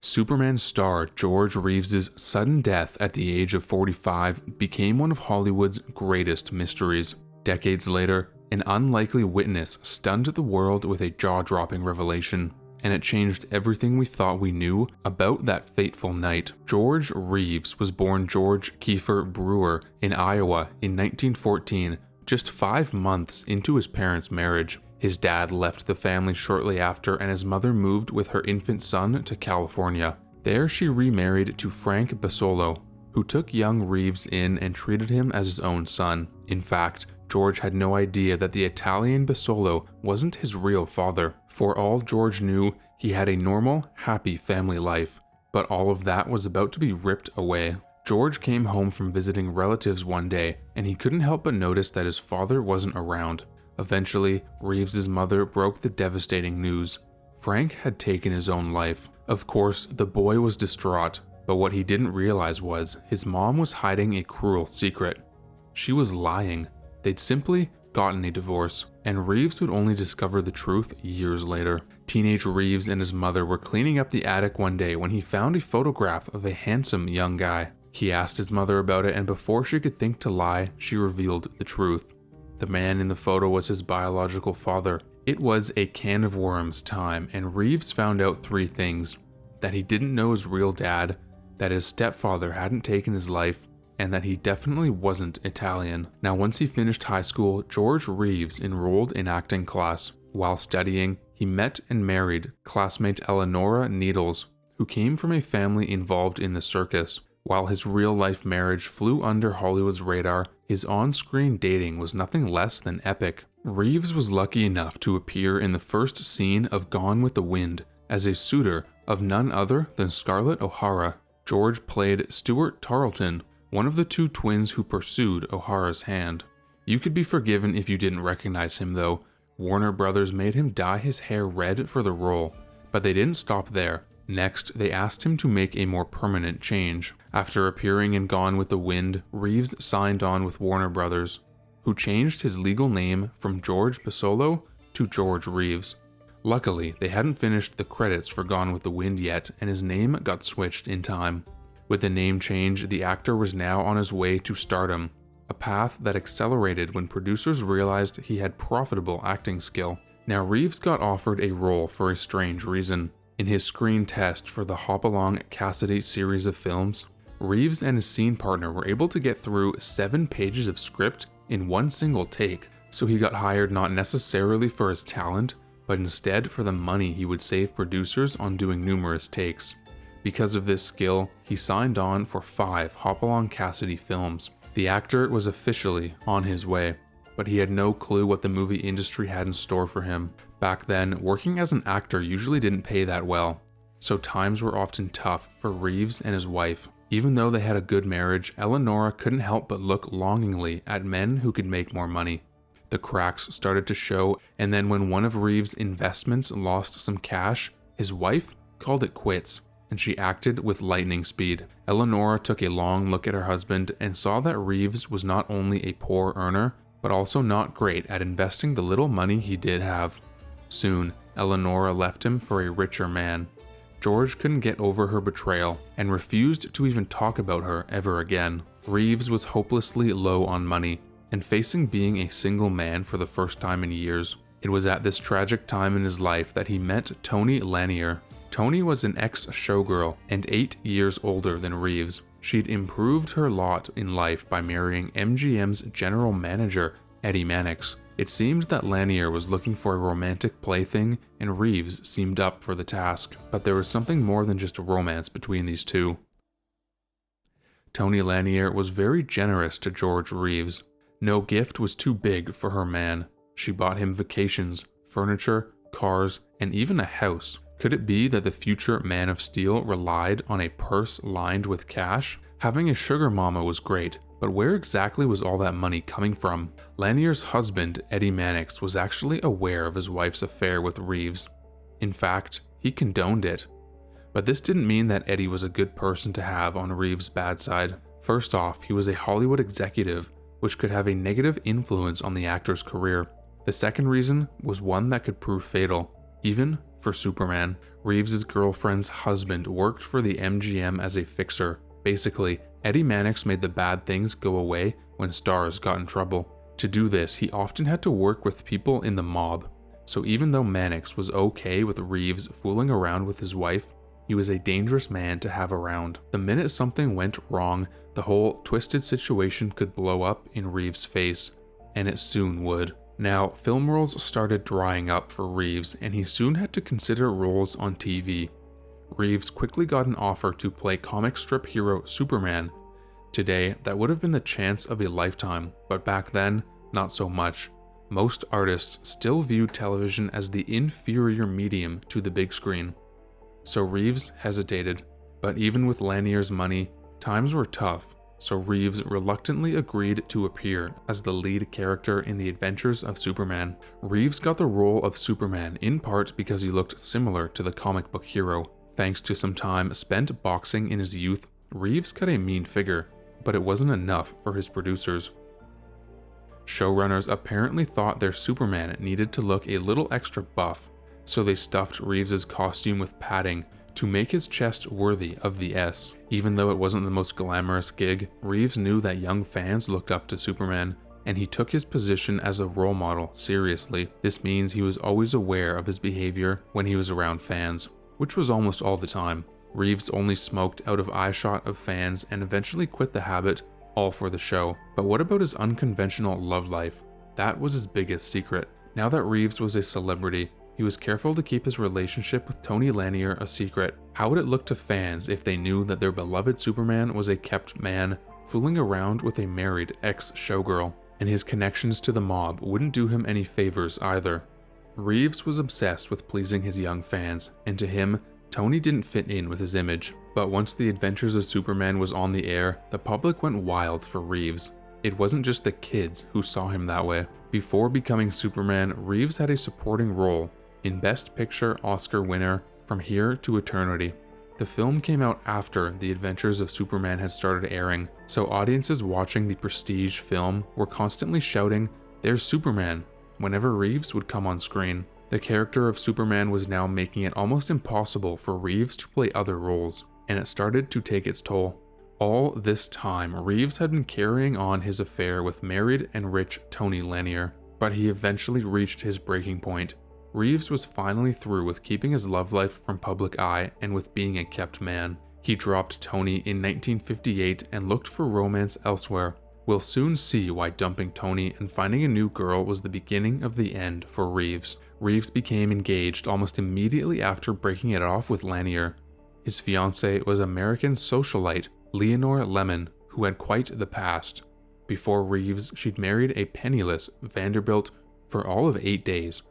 Superman star George Reeves' sudden death at the age of 45 became one of Hollywood's greatest mysteries. Decades later, an unlikely witness stunned the world with a jaw-dropping revelation, and it changed everything we thought we knew about that fateful night. George Reeves was born George Kiefer Brewer in Iowa in 1914, just 5 months into his parents' marriage. His dad left the family shortly after, and his mother moved with her infant son to California. There she remarried to Frank Basolo, who took young Reeves in and treated him as his own son. In fact, George had no idea that the Italian Basolo wasn't his real father. For all George knew, he had a normal, happy family life, but all of that was about to be ripped away. George came home from visiting relatives one day, and he couldn't help but notice that his father wasn't around. Eventually, Reeves' mother broke the devastating news. Frank had taken his own life. Of course, the boy was distraught, but what he didn't realize was his mom was hiding a cruel secret. She was lying. They'd simply gotten a divorce, and Reeves would only discover the truth years later. Teenage Reeves and his mother were cleaning up the attic one day when he found a photograph of a handsome young guy. He asked his mother about it, and before she could think to lie, she revealed the truth. The man in the photo was his biological father. It was a can of worms time, and Reeves found out 3 things: that he didn't know his real dad, that his stepfather hadn't taken his life, and that he definitely wasn't Italian. Now, once he finished high school, George Reeves enrolled in acting class. While studying, he met and married classmate Eleonora Needles, who came from a family involved in the circus. While his real-life marriage flew under Hollywood's radar, his on-screen dating was nothing less than epic. Reeves was lucky enough to appear in the first scene of Gone with the Wind as a suitor of none other than Scarlett O'Hara. George played Stuart Tarleton, one of the 2 twins who pursued O'Hara's hand. You could be forgiven if you didn't recognize him though. Warner Brothers made him dye his hair red for the role, but they didn't stop there. Next, they asked him to make a more permanent change. After appearing in Gone with the Wind, Reeves signed on with Warner Brothers, who changed his legal name from George Basolo to George Reeves. Luckily, they hadn't finished the credits for Gone with the Wind yet, and his name got switched in time. With the name change, the actor was now on his way to stardom, a path that accelerated when producers realized he had profitable acting skill. Now, Reeves got offered a role for a strange reason. In his screen test for the Hopalong Cassidy series of films, Reeves and his scene partner were able to get through 7 pages of script in one single take, so he got hired not necessarily for his talent, but instead for the money he would save producers on doing numerous takes. Because of this skill, he signed on for 5 Hopalong Cassidy films. The actor was officially on his way, but he had no clue what the movie industry had in store for him. Back then, working as an actor usually didn't pay that well, so times were often tough for Reeves and his wife. Even though they had a good marriage, Eleonora couldn't help but look longingly at men who could make more money. The cracks started to show, and then when one of Reeves' investments lost some cash, his wife called it quits, and she acted with lightning speed. Eleonora took a long look at her husband and saw that Reeves was not only a poor earner, but also not great at investing the little money he did have. Soon, Eleonora left him for a richer man. George couldn't get over her betrayal and refused to even talk about her ever again. Reeves was hopelessly low on money and facing being a single man for the first time in years. It was at this tragic time in his life that he met Toni Lanier. Toni was an ex-showgirl and 8 years older than Reeves. She'd improved her lot in life by marrying MGM's general manager, Eddie Mannix. It seemed that Lanier was looking for a romantic plaything, and Reeves seemed up for the task. But there was something more than just a romance between these two. Toni Lanier was very generous to George Reeves. No gift was too big for her man. She bought him vacations, furniture, cars, and even a house. Could it be that the future Man of Steel relied on a purse lined with cash? Having a sugar mama was great, but where exactly was all that money coming from? Lanier's husband, Eddie Mannix, was actually aware of his wife's affair with Reeves. In fact, he condoned it. But this didn't mean that Eddie was a good person to have on Reeves' bad side. First off, he was a Hollywood executive, which could have a negative influence on the actor's career. The second reason was one that could prove fatal, even for Superman. Reeves' girlfriend's husband worked for the MGM as a fixer. Basically, Eddie Mannix made the bad things go away when stars got in trouble. To do this, he often had to work with people in the mob. So even though Mannix was okay with Reeves fooling around with his wife, he was a dangerous man to have around. The minute something went wrong, the whole twisted situation could blow up in Reeves' face, and it soon would. Now, film roles started drying up for Reeves, and he soon had to consider roles on TV. Reeves quickly got an offer to play comic strip hero Superman. Today, that would have been the chance of a lifetime, but back then, not so much. Most artists still viewed television as the inferior medium to the big screen. So Reeves hesitated, but even with Lanier's money, times were tough, so Reeves reluctantly agreed to appear as the lead character in The Adventures of Superman. Reeves got the role of Superman in part because he looked similar to the comic book hero. Thanks to some time spent boxing in his youth, Reeves cut a mean figure, but it wasn't enough for his producers. Showrunners apparently thought their Superman needed to look a little extra buff, so they stuffed Reeves' costume with padding to make his chest worthy of the S. Even though it wasn't the most glamorous gig, Reeves knew that young fans looked up to Superman, and he took his position as a role model seriously. This means he was always aware of his behavior when he was around fans, which was almost all the time. Reeves only smoked out of eyeshot of fans and eventually quit the habit, all for the show. But what about his unconventional love life? That was his biggest secret. Now that Reeves was a celebrity, he was careful to keep his relationship with Tony Lanier a secret. How would it look to fans if they knew that their beloved Superman was a kept man, fooling around with a married ex-showgirl? And his connections to the mob wouldn't do him any favors either. Reeves was obsessed with pleasing his young fans, and to him, Tony didn't fit in with his image. But once The Adventures of Superman was on the air, the public went wild for Reeves. It wasn't just the kids who saw him that way. Before becoming Superman, Reeves had a supporting role in Best Picture Oscar winner From Here to Eternity. The film came out after The Adventures of Superman had started airing, so audiences watching the prestige film were constantly shouting, "There's Superman," whenever Reeves would come on screen. The character of Superman was now making it almost impossible for Reeves to play other roles, and it started to take its toll. All this time, Reeves had been carrying on his affair with married and rich Tony Lanier, but he eventually reached his breaking point. Reeves was finally through with keeping his love life from public eye and with being a kept man. He dropped Tony in 1958 and looked for romance elsewhere. We'll soon see why dumping Tony and finding a new girl was the beginning of the end for Reeves. Reeves became engaged almost immediately after breaking it off with Lanier. His fiancée was American socialite Leonore Lemon, who had quite the past. Before Reeves, she'd married a penniless Vanderbilt for all of 8 days,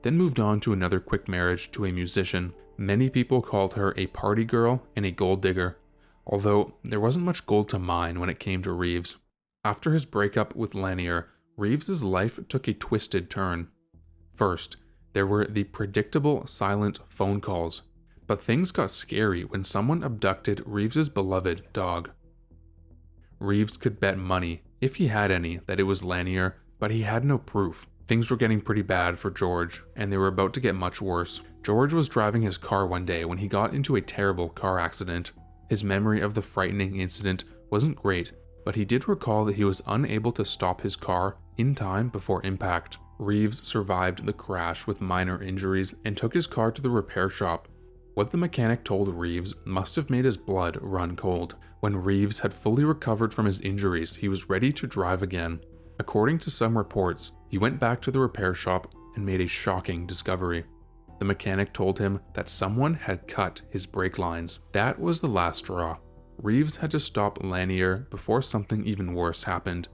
then moved on to another quick marriage to a musician. Many people called her a party girl and a gold digger, although there wasn't much gold to mine when it came to Reeves. After his breakup with Lanier, Reeves' life took a twisted turn. First, there were the predictable silent phone calls, but things got scary when someone abducted Reeves' beloved dog. Reeves could bet money, if he had any, that it was Lanier, but he had no proof. Things were getting pretty bad for George, and they were about to get much worse. George was driving his car one day when he got into a terrible car accident. His memory of the frightening incident wasn't great, but he did recall that he was unable to stop his car in time before impact. Reeves survived the crash with minor injuries and took his car to the repair shop. What the mechanic told Reeves must have made his blood run cold. When Reeves had fully recovered from his injuries, he was ready to drive again. According to some reports, he went back to the repair shop and made a shocking discovery. The mechanic told him that someone had cut his brake lines. That was the last straw. Reeves had to stop Lanier before something even worse happened.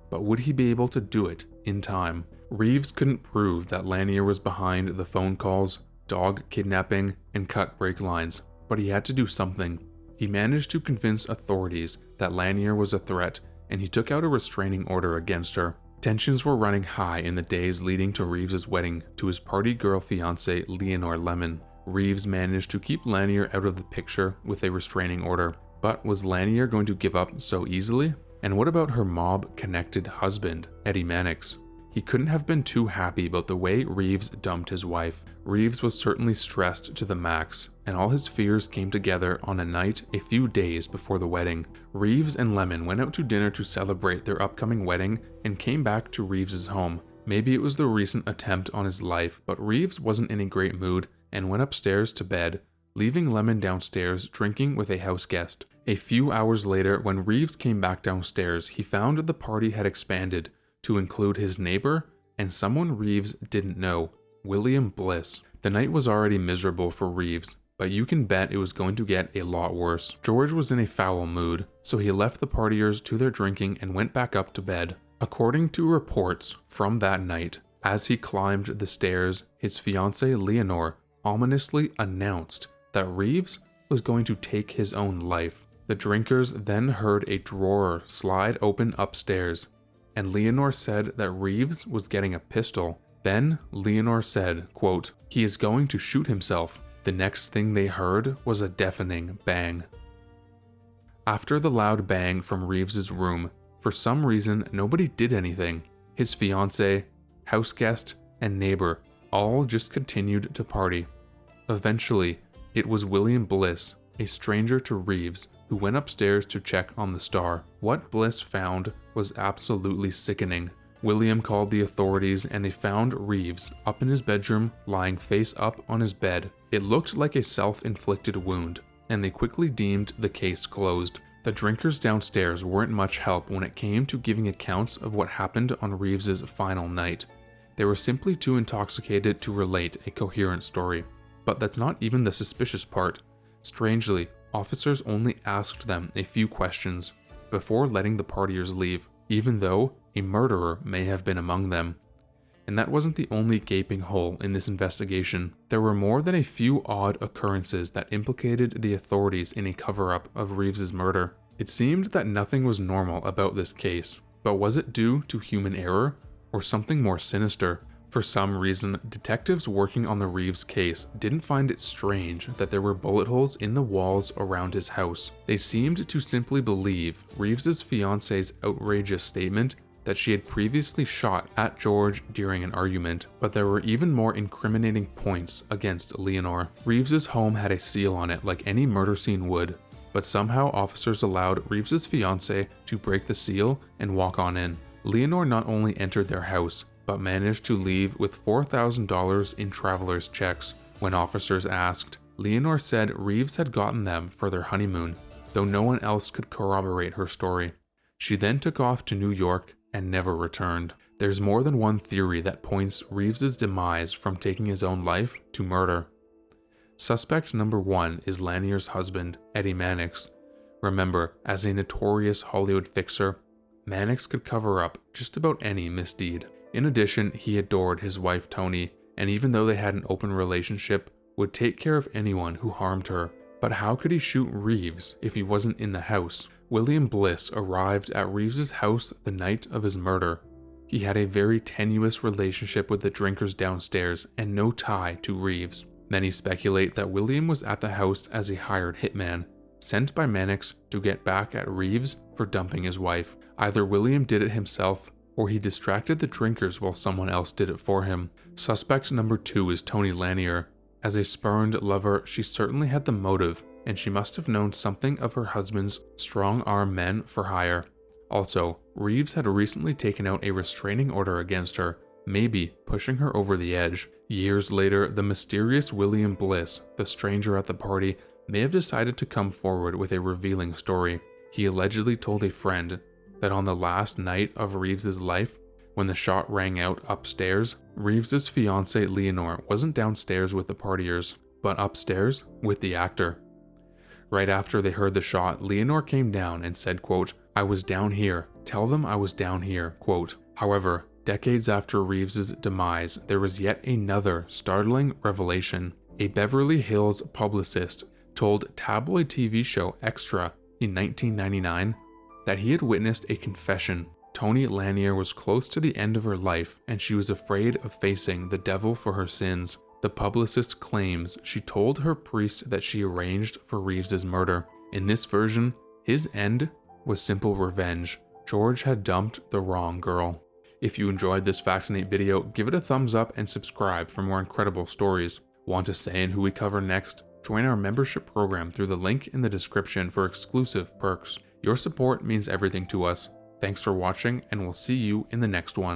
But would he be able to do it in time? Reeves couldn't prove that Lanier was behind the phone calls, dog kidnapping, and cut brake lines, but he had to do something. He managed to convince authorities that Lanier was a threat, and he took out a restraining order against her. Tensions were running high in the days leading to Reeves' wedding to his party girl fiancée Leonore Lemon. Reeves managed to keep Lanier out of the picture with a restraining order, but was Lanier going to give up so easily? And what about her mob-connected husband, Eddie Mannix? He couldn't have been too happy about the way Reeves dumped his wife. Reeves was certainly stressed to the max, and all his fears came together on a night a few days before the wedding. Reeves and Lemon went out to dinner to celebrate their upcoming wedding and came back to Reeves's home. Maybe it was the recent attempt on his life, but Reeves wasn't in a great mood and went upstairs to bed, leaving Lemon downstairs drinking with a house guest. A few hours later, when Reeves came back downstairs, he found the party had expanded to include his neighbor and someone Reeves didn't know, William Bliss. The night was already miserable for Reeves, but you can bet it was going to get a lot worse. George was in a foul mood, so he left the partiers to their drinking and went back up to bed. According to reports from that night, as he climbed the stairs, his fiancée Leonore ominously announced that Reeves was going to take his own life. The drinkers then heard a drawer slide open upstairs, and Leonore said that Reeves was getting a pistol. Then Leonore said, quote, "He is going to shoot himself." The next thing they heard was a deafening bang. After the loud bang from Reeves's room, for some reason nobody did anything. His fiancée, house guest, and neighbor all just continued to party. Eventually, it was William Bliss, a stranger to Reeves, who went upstairs to check on the star. What Bliss found was absolutely sickening. William called the authorities and they found Reeves up in his bedroom, lying face up on his bed. It looked like a self-inflicted wound, and they quickly deemed the case closed. The drinkers downstairs weren't much help when it came to giving accounts of what happened on Reeves's final night. They were simply too intoxicated to relate a coherent story. But that's not even the suspicious part. Strangely, officers only asked them a few questions before letting the partiers leave, even though a murderer may have been among them. And that wasn't the only gaping hole in this investigation. There were more than a few odd occurrences that implicated the authorities in a cover-up of Reeves's murder. It seemed that nothing was normal about this case, but was it due to human error or something more sinister? For some reason, detectives working on the Reeves case didn't find it strange that there were bullet holes in the walls around his house. They seemed to simply believe Reeves's fiancée's outrageous statement that she had previously shot at George during an argument, but there were even more incriminating points against Leonore. Reeves's home had a seal on it like any murder scene would, but somehow officers allowed Reeves's fiancée to break the seal and walk on in. Leonore not only entered their house, but managed to leave with $4,000 in traveler's checks. When officers asked, Leonore said Reeves had gotten them for their honeymoon, though no one else could corroborate her story. She then took off to New York and never returned. There's more than one theory that points Reeves's demise from taking his own life to murder. Suspect number 1 is Lanier's husband, Eddie Mannix. Remember, as a notorious Hollywood fixer, Mannix could cover up just about any misdeed. In addition, he adored his wife Toni, and even though they had an open relationship, would take care of anyone who harmed her. But how could he shoot Reeves if he wasn't in the house? William Bliss arrived at Reeves's house the night of his murder. He had a very tenuous relationship with the drinkers downstairs and no tie to Reeves. Many speculate that William was at the house as a hired hitman, sent by Mannix to get back at Reeves for dumping his wife. Either William did it himself, or he distracted the drinkers while someone else did it for him. Suspect number 2 is Toni Lanier. As a spurned lover, she certainly had the motive, and she must have known something of her husband's strong-arm men for hire. Also, Reeves had recently taken out a restraining order against her, maybe pushing her over the edge. Years later, the mysterious William Bliss, the stranger at the party, may have decided to come forward with a revealing story. He allegedly told a friend that on the last night of Reeves's life, when the shot rang out upstairs, Reeves's fiancée Leonore wasn't downstairs with the partiers, but upstairs with the actor. Right after they heard the shot, Leonore came down and said, quote, "I was down here. Tell them I was down here," quote. However, decades after Reeves's demise, there was yet another startling revelation. A Beverly Hills publicist told tabloid TV show Extra in 1999 that he had witnessed a confession. Toni Lanier was close to the end of her life, and she was afraid of facing the devil for her sins. The publicist claims she told her priest that she arranged for Reeves's murder. In this version, his end was simple revenge. George had dumped the wrong girl. If you enjoyed this Factinate video, give it a thumbs up and subscribe for more incredible stories. Want a say in who we cover next? Join our membership program through the link in the description for exclusive perks. Your support means everything to us. Thanks for watching, and we'll see you in the next one.